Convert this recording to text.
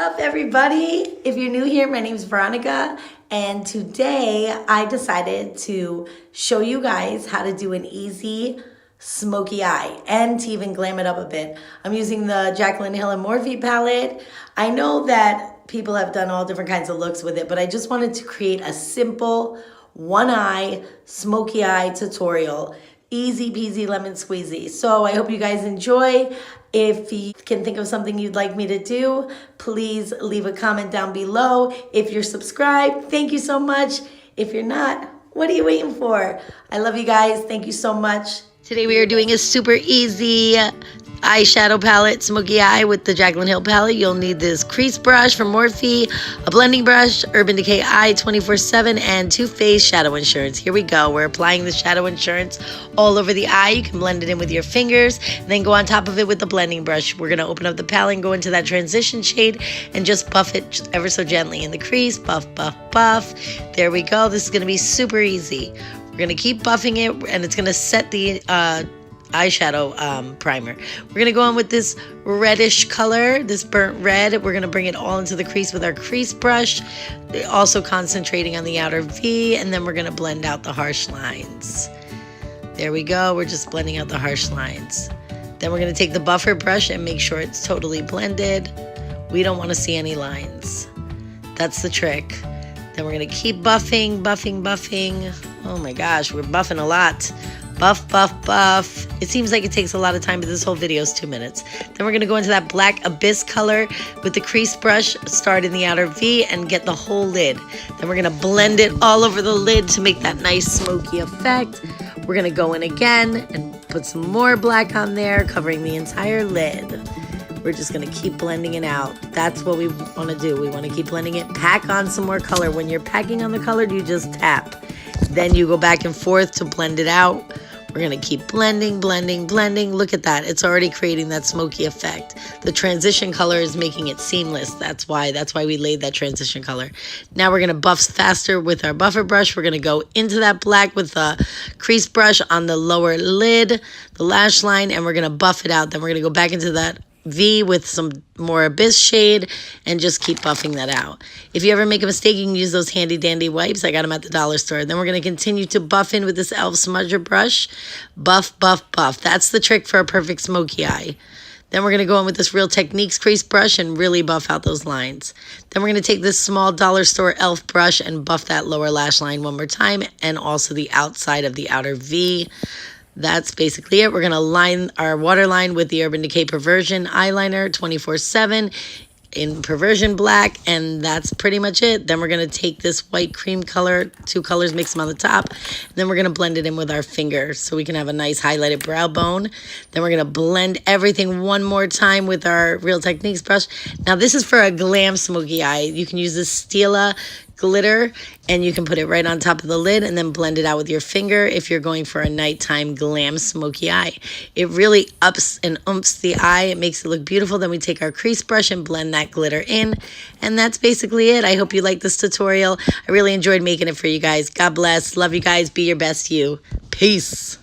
up, everybody? If you're new here, my name is Veronica, and today I decided to show you guys how to do an easy smoky eye and to even glam it up a bit. I'm using the Jacklyn Hill and Morphe palette. I know that people have done all different kinds of looks with it, but I just wanted to create a simple one eye smoky eye tutorial. Easy peasy lemon squeezy. So I hope you guys enjoy. If you can think of something you'd like me to do, please leave a comment down below. If you're subscribed, thank you so much. If you're not, what are you waiting for? I love you guys. Thank you so much. Today we are doing a super easy eyeshadow palette, smoky eye with the Jacklyn Hill palette. You'll need this crease brush from Morphe, a blending brush, Urban Decay Eye 24/7, and Too Faced shadow insurance. Here we go. We're applying the shadow insurance all over the eye. You can blend it in with your fingers, and then go on top of it with the blending brush. We're going to open up the palette and go into that transition shade and just buff it just ever so gently in the crease. Buff, buff, buff. There we go. This is going to be super easy. We're going to keep buffing it, and it's going to set the eyeshadow primer. We're going to go on with this reddish color, this burnt red. We're going to bring it all into the crease with our crease brush, also concentrating on the outer V, and then we're going to blend out the harsh lines. There we go. We're just blending out the harsh lines. Then we're going to take the buffer brush and make sure it's totally blended. We don't want to see any lines. That's the trick. Then we're going to keep buffing, buffing, buffing. Oh my gosh, we're buffing a lot. Buff, buff, buff. It seems like it takes a lot of time, but this whole video is 2 minutes. Then we're going to go into that black abyss color with the crease brush, start in the outer V, and get the whole lid. Then we're going to blend it all over the lid to make that nice smoky effect. We're going to go in again and put some more black on there, covering the entire lid. We're just going to keep blending it out. That's what we want to do. We want to keep blending it. Pack on some more color. When you're packing on the color, you just tap. Then you go back and forth to blend it out. We're going to keep blending, blending, blending. Look at that. It's already creating that smoky effect. The transition color is making it seamless. That's why we laid that transition color. Now we're going to buff faster with our buffer brush. We're going to go into that black with the crease brush on the lower lid, the lash line, and we're going to buff it out. Then we're going to go back into that V with some more abyss shade and just keep buffing that out. If you ever make a mistake, you can use those handy dandy wipes. I got them at the dollar store. Then we're going to continue to buff in with this e.l.f. smudger brush. Buff, buff, buff. That's the trick for a perfect smoky eye. Then we're going to go in with this Real Techniques crease brush and really buff out those lines. Then we're going to take this small dollar store e.l.f. brush and buff that lower lash line one more time, and also the outside of the outer V. That's basically it. We're going to line our waterline with the Urban Decay Perversion eyeliner 24/7 in Perversion black, and that's pretty much it. Then we're going to take this white cream color, 2 colors, mix them on the top. Then we're going to blend it in with our fingers so we can have a nice highlighted brow bone. Then we're going to blend everything one more time with our Real Techniques brush. Now this is for a glam smoky eye. You can use this Stila Glitter, and you can put it right on top of the lid and then blend it out with your finger if you're going for a nighttime glam smoky eye. It really ups and umps the eye. It makes it look beautiful. Then we take our crease brush and blend that glitter in, and that's basically it. I hope you like this tutorial. I really enjoyed making it for you guys. God bless. Love you guys. Be your best you. Peace.